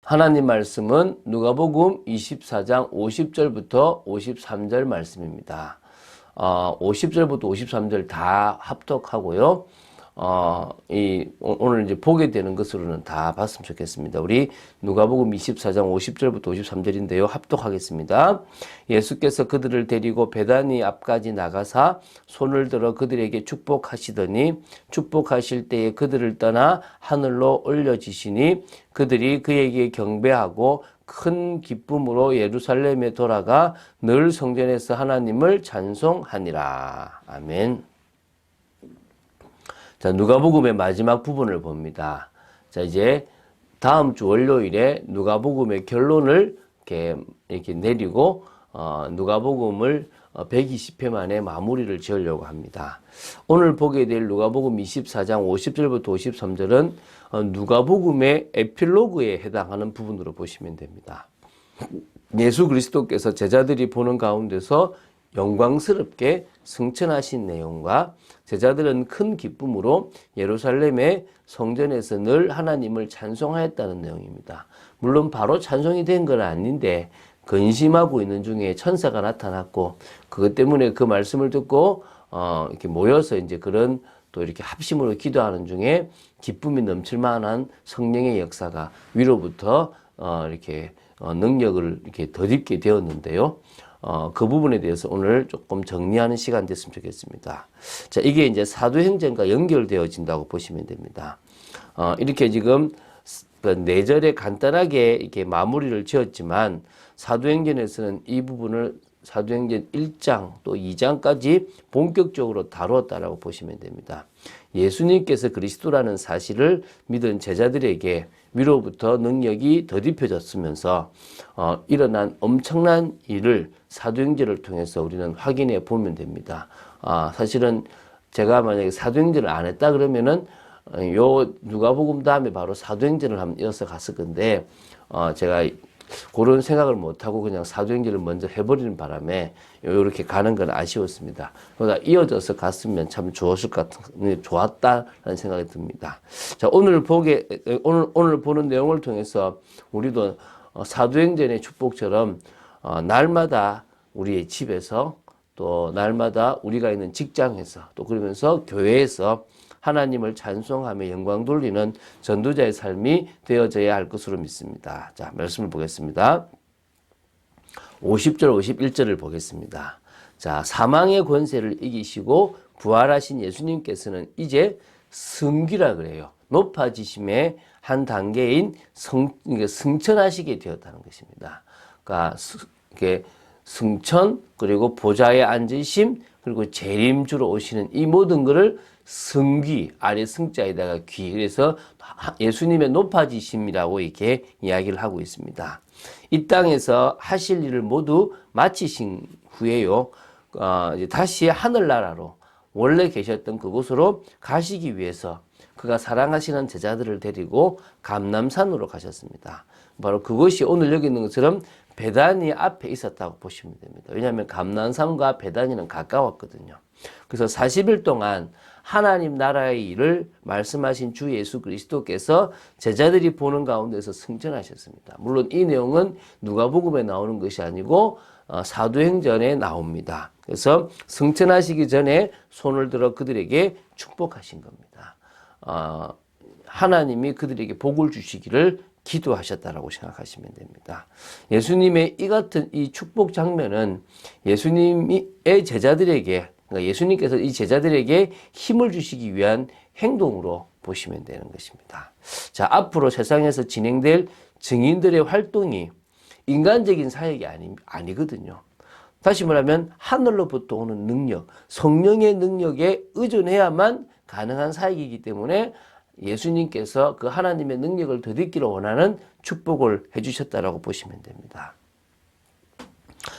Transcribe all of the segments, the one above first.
하나님 말씀은 누가복음 24장 50절부터 53절 말씀입니다. 50절부터 53절 다 합독하고요. 오늘 이제 보게 되는 것으로는 다 봤으면 좋겠습니다. 우리 누가복음 24장 50절부터 53절인데요. 합독하겠습니다. 예수께서 그들을 데리고 베다니 앞까지 나가사 손을 들어 그들에게 축복하시더니 축복하실 때에 그들을 떠나 하늘로 올려지시니 그들이 그에게 경배하고 큰 기쁨으로 예루살렘에 돌아가 늘 성전에서 하나님을 찬송하니라. 아멘. 자, 누가복음의 마지막 부분을 봅니다. 자, 이제 다음 주 월요일에 누가복음의 결론을 이렇게 내리고, 누가복음을 120회 만에 마무리를 지으려고 합니다. 오늘 보게 될 누가복음 24장 50절부터 53절은 누가복음의 에필로그에 해당하는 부분으로 보시면 됩니다. 예수 그리스도께서 제자들이 보는 가운데서 영광스럽게 승천하신 내용과 제자들은 큰 기쁨으로 예루살렘의 성전에서 늘 하나님을 찬송하였다는 내용입니다. 물론 바로 찬송이 된 건 아닌데 근심하고 있는 중에 천사가 나타났고 그것 때문에 그 말씀을 듣고 이렇게 모여서 이제 그런 또 이렇게 합심으로 기도하는 중에 기쁨이 넘칠 만한 성령의 역사가 위로부터 이렇게 능력을 이렇게 덧입게 되었는데요. 그 부분에 대해서 오늘 조금 정리하는 시간 됐으면 좋겠습니다. 자, 이게 이제 사도행전과 연결되어진다고 보시면 됩니다. 이렇게 지금 네 절에 간단하게 이렇게 마무리를 지었지만 사도행전에서는 이 부분을 사도행전 1장 또 2장까지 본격적으로 다루었다라고 보시면 됩니다. 예수님께서 그리스도라는 사실을 믿은 제자들에게 위로부터 능력이 덧입혀졌으면서 일어난 엄청난 일을 사도행전을 통해서 우리는 확인해 보면 됩니다. 사실은 제가 만약에 사도행전을 안 했다 그러면은 요 누가복음 다음에 바로 사도행전을 한번 이어서 갔을 건데 제가 그런 생각을 못하고 그냥 사도행전을 먼저 해버리는 바람에 이렇게 가는 건 아쉬웠습니다. 그러다 이어져서 갔으면 참 좋았다라는 생각이 듭니다. 자, 오늘 보는 내용을 통해서 우리도 사도행전의 축복처럼 날마다 우리의 집에서 또 날마다 우리가 있는 직장에서 또 그러면서 교회에서 하나님을 찬송하며 영광 돌리는 전도자의 삶이 되어져야 할 것으로 믿습니다. 자, 말씀을 보겠습니다. 50절, 51절을 보겠습니다. 자, 사망의 권세를 이기시고 부활하신 예수님께서는 이제 승귀라 그래요. 높아지심의 한 단계인 승천하시게 되었다는 것입니다. 그러니까 승천, 그리고 보좌에 앉으심, 그리고 재림주로 오시는 이 모든 것을 승귀, 아래 승자에다가 귀. 그래서 예수님의 높아지심이라고 이렇게 이야기를 하고 있습니다. 이 땅에서 하실 일을 모두 마치신 후에요. 이제 다시 하늘나라로 원래 계셨던 그곳으로 가시기 위해서 그가 사랑하시는 제자들을 데리고 감람산으로 가셨습니다. 바로 그것이 오늘 여기 있는 것처럼 베다니 앞에 있었다고 보시면 됩니다. 왜냐하면 감람산과 베다니는 가까웠거든요. 그래서 40일 동안 하나님 나라의 일을 말씀하신 주 예수 그리스도께서 제자들이 보는 가운데서 승천하셨습니다. 물론 이 내용은 누가복음에 나오는 것이 아니고 사도행전에 나옵니다. 그래서 승천하시기 전에 손을 들어 그들에게 축복하신 겁니다. 하나님이 그들에게 복을 주시기를 기도하셨다라고 생각하시면 됩니다. 예수님의 이 같은 이 축복 장면은 예수님의 제자들에게, 그러니까 예수님께서 이 제자들에게 힘을 주시기 위한 행동으로 보시면 되는 것입니다. 자, 앞으로 세상에서 진행될 증인들의 활동이 인간적인 사역이 아니거든요. 다시 말하면 하늘로부터 오는 능력, 성령의 능력에 의존해야만 가능한 사역이기 때문에 예수님께서 그 하나님의 능력을 덧입기를 원하는 축복을 해주셨다라고 보시면 됩니다.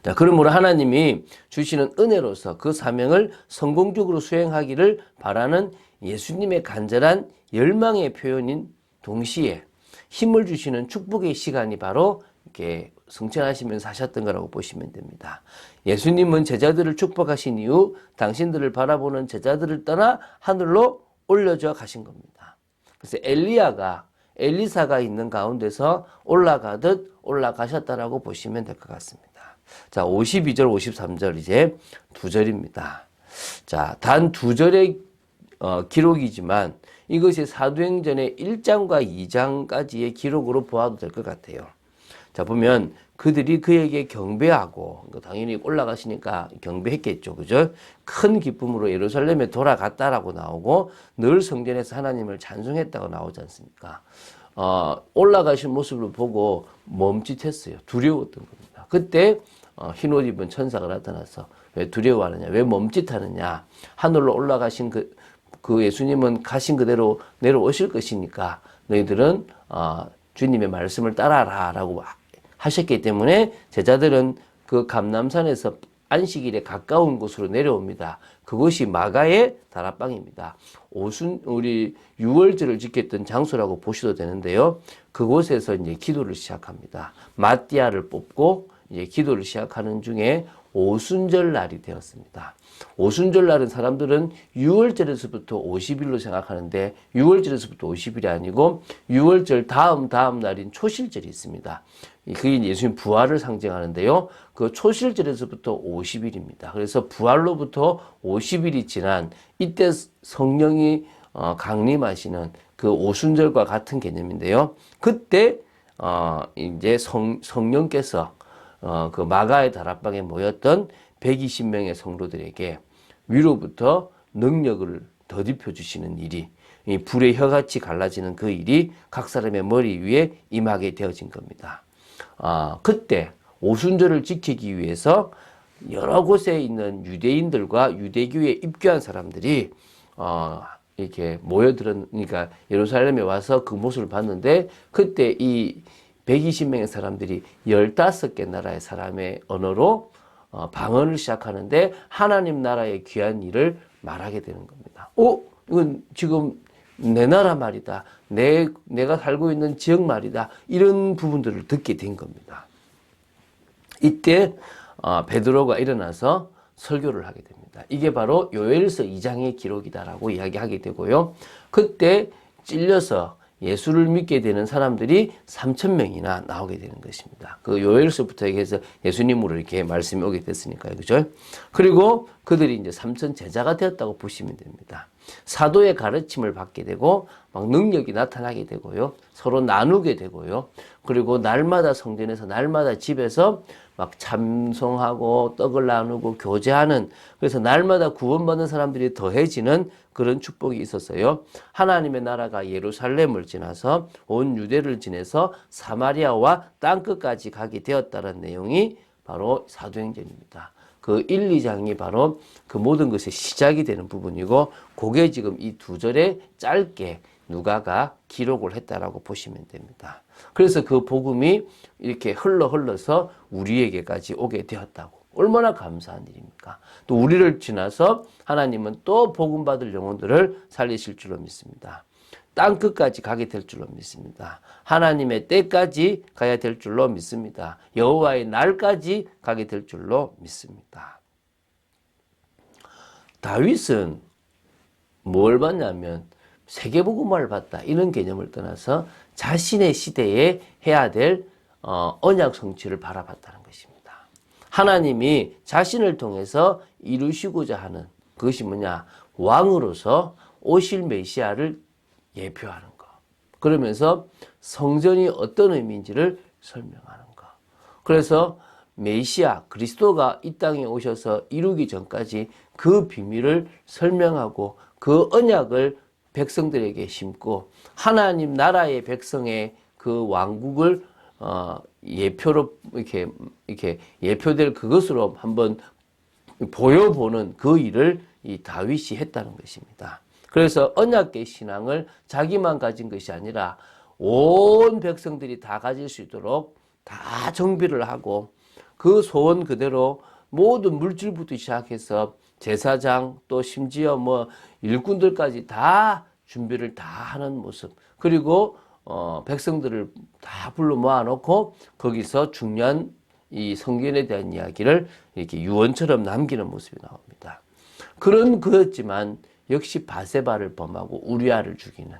자, 그러므로 하나님이 주시는 은혜로서 그 사명을 성공적으로 수행하기를 바라는 예수님의 간절한 열망의 표현인 동시에 힘을 주시는 축복의 시간이 바로 이렇게 승천하시면서 하셨던 거라고 보시면 됩니다. 예수님은 제자들을 축복하신 이후 당신들을 바라보는 제자들을 떠나 하늘로 올려져 가신 겁니다. 그래서 엘리야가 엘리사가 있는 가운데서 올라가듯 올라가셨다라고 보시면 될 것 같습니다. 자, 52절, 53절 이제 두 절입니다. 자, 단 두 절의 기록이지만 이것이 사도행전의 1장과 2장까지의 기록으로 보아도 될 것 같아요. 자, 보면 그들이 그에게 경배하고, 당연히 올라가시니까 경배했겠죠. 그죠? 큰 기쁨으로 예루살렘에 돌아갔다라고 나오고, 늘 성전에서 하나님을 찬송했다고 나오지 않습니까? 올라가신 모습을 보고 멈칫했어요. 두려웠던 겁니다. 그때 흰옷 입은 천사가 나타나서 왜 두려워하느냐, 왜 멈칫하느냐, 하늘로 올라가신 그 예수님은 가신 그대로 내려오실 것이니까 너희들은 주님의 말씀을 따라라 라고 하셨기 때문에 제자들은 그 감람산에서 안식일에 가까운 곳으로 내려옵니다. 그것이 마가의 다락방입니다. 우리 유월절을 지켰던 장소라고 보셔도 되는데요. 그곳에서 이제 기도를 시작합니다. 마띠아를 뽑고 이제 기도를 시작하는 중에 오순절 날이 되었습니다. 오순절 날은 사람들은 6월절에서부터 50일로 생각하는데 6월절에서부터 50일이 아니고 6월절 다음 날인 초실절이 있습니다. 그게 예수님 부활을 상징하는데요. 그 초실절에서부터 50일입니다. 그래서 부활로부터 50일이 지난 이때 성령이 강림하시는 그 오순절과 같은 개념인데요. 그때 이제 성령께서 그 마가의 다락방에 모였던 120명의 성도들에게 위로부터 능력을 더딥혀 주시는 일이, 이 불의 혀같이 갈라지는 그 일이 각 사람의 머리 위에 임하게 되어진 겁니다. 그때 오순절을 지키기 위해서 여러 곳에 있는 유대인들과 유대교에 입교한 사람들이 이렇게 모여들으니까 예루살렘에 와서 그 모습을 봤는데, 그때 이 120명의 사람들이 15개 나라의 사람의 언어로 방언을 시작하는데 하나님 나라의 귀한 일을 말하게 되는 겁니다. 이건 지금 내 나라 말이다. 내가 살고 있는 지역 말이다. 이런 부분들을 듣게 된 겁니다. 이때 베드로가 일어나서 설교를 하게 됩니다. 이게 바로 요엘서 2장의 기록이다라고 이야기하게 되고요. 그때 찔려서 예수를 믿게 되는 사람들이 3,000명이나 나오게 되는 것입니다. 그 요엘서부터 해서 예수님으로 이렇게 말씀이 오게 됐으니까요. 그죠? 그리고 그들이 이제 3,000 제자가 되었다고 보시면 됩니다. 사도의 가르침을 받게 되고 막 능력이 나타나게 되고요. 서로 나누게 되고요. 그리고 날마다 성전에서 날마다 집에서 막 참송하고 떡을 나누고 교제하는, 그래서 날마다 구원받는 사람들이 더해지는 그런 축복이 있었어요. 하나님의 나라가 예루살렘을 지나서 온 유대를 지나서 사마리아와 땅끝까지 가게 되었다는 내용이 바로 사도행전입니다. 그 1, 2장이 바로 그 모든 것의 시작이 되는 부분이고, 그게 지금 이 두 절에 짧게 누가가 기록을 했다라고 보시면 됩니다. 그래서 그 복음이 이렇게 흘러서 우리에게까지 오게 되었다고. 얼마나 감사한 일입니까? 또 우리를 지나서 하나님은 또 복음 받을 영혼들을 살리실 줄로 믿습니다. 땅끝까지 가게 될 줄로 믿습니다. 하나님의 때까지 가야 될 줄로 믿습니다. 여호와의 날까지 가게 될 줄로 믿습니다. 다윗은 뭘 봤냐면 세계복음화를 봤다, 이런 개념을 떠나서 자신의 시대에 해야 될 언약 성취를 바라봤다는 것입니다. 하나님이 자신을 통해서 이루시고자 하는 그것이 뭐냐? 왕으로서 오실 메시아를 예표하는 것. 그러면서 성전이 어떤 의미인지를 설명하는 것. 그래서 메시아 그리스도가 이 땅에 오셔서 이루기 전까지 그 비밀을 설명하고 그 언약을 백성들에게 심고 하나님 나라의 백성의 그 왕국을 예표로 이렇게 예표될 그것으로 한번 보여보는 그 일을 이 다윗이 했다는 것입니다. 그래서 언약의 신앙을 자기만 가진 것이 아니라 온 백성들이 다 가질 수 있도록 다 정비를 하고 그 소원 그대로 모든 물질부터 시작해서 제사장 또 심지어 뭐 일꾼들까지 다 준비를 다 하는 모습, 그리고 백성들을 다 불러 모아놓고 거기서 중요한 이 성경에 대한 이야기를 이렇게 유언처럼 남기는 모습이 나옵니다. 그런 그였지만 역시 바세바를 범하고 우리아를 죽이는,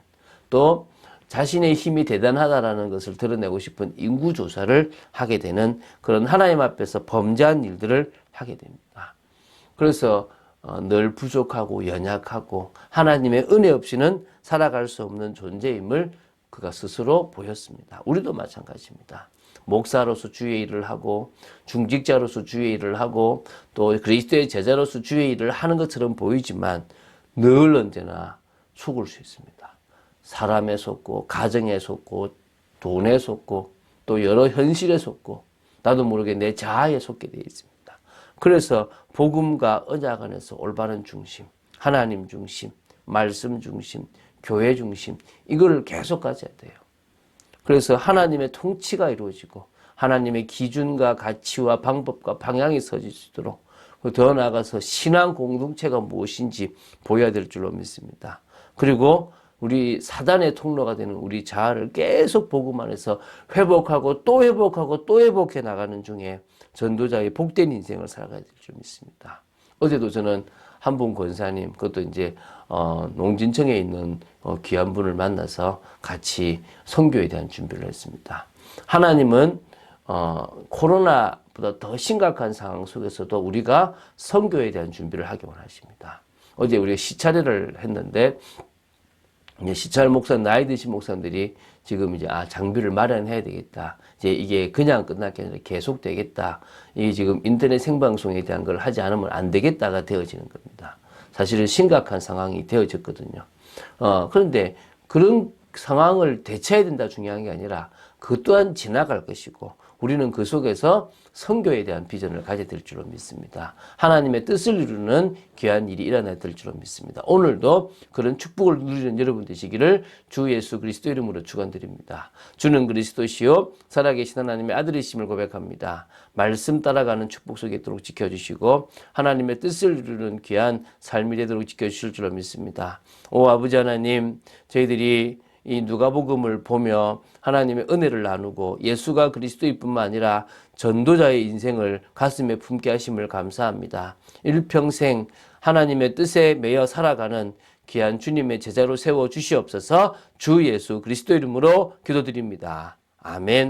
또 자신의 힘이 대단하다라는 것을 드러내고 싶은 인구조사를 하게 되는 그런 하나님 앞에서 범죄한 일들을 하게 됩니다. 그래서 늘 부족하고 연약하고 하나님의 은혜 없이는 살아갈 수 없는 존재임을 그가 스스로 보였습니다. 우리도 마찬가지입니다. 목사로서 주의 일을 하고 중직자로서 주의 일을 하고 또 그리스도의 제자로서 주의 일을 하는 것처럼 보이지만 늘 언제나 속을 수 있습니다. 사람에 속고 가정에 속고 돈에 속고 또 여러 현실에 속고 나도 모르게 내 자아에 속게 되어 있습니다. 그래서 복음과 언약 안에서 올바른 중심, 하나님 중심, 말씀 중심, 교회 중심 이걸 계속 가져야 돼요. 그래서 하나님의 통치가 이루어지고 하나님의 기준과 가치와 방법과 방향이 서질 수 있도록 더 나아가서 신앙 공동체가 무엇인지 보여야 될 줄로 믿습니다. 그리고 우리 사단의 통로가 되는 우리 자아를 계속 복음 안에서 회복하고 또 회복하고 또 회복해 나가는 중에 전도자의 복된 인생을 살아가야 될 줄 믿습니다. 어제도 저는 한 분 권사님, 그것도 이제 농진청에 있는 귀한 분을 만나서 같이 선교에 대한 준비를 했습니다. 하나님은 코로나보다 더 심각한 상황 속에서도 우리가 선교에 대한 준비를 하기 원하십니다. 어제 우리가 시차례를 했는데 이제 시찰 목사, 나이 드신 목사님들이 지금 이제 장비를 마련해야 되겠다. 이제 이게 그냥 끝날 게 아니라 계속 되겠다. 이게 지금 인터넷 생방송에 대한 걸 하지 않으면 안 되겠다가 되어지는 겁니다. 사실은 심각한 상황이 되어졌거든요. 그런데 그런 상황을 대처해야 된다 중요한 게 아니라 그 또한 지나갈 것이고 우리는 그 속에서 선교에 대한 비전을 가져야 될 줄로 믿습니다. 하나님의 뜻을 이루는 귀한 일이 일어나야 될 줄로 믿습니다. 오늘도 그런 축복을 누리는 여러분 되시기를 주 예수 그리스도 이름으로 축원드립니다. 주는 그리스도시요 살아계신 하나님의 아들이심을 고백합니다. 말씀 따라가는 축복 속에 있도록 지켜주시고 하나님의 뜻을 이루는 귀한 삶이 되도록 지켜주실 줄로 믿습니다. 오 아버지 하나님, 저희들이 이 누가복음을 보며 하나님의 은혜를 나누고 예수가 그리스도일 뿐만 아니라 전도자의 인생을 가슴에 품게 하심을 감사합니다. 일평생 하나님의 뜻에 매여 살아가는 귀한 주님의 제자로 세워 주시옵소서. 주 예수 그리스도 이름으로 기도드립니다. 아멘.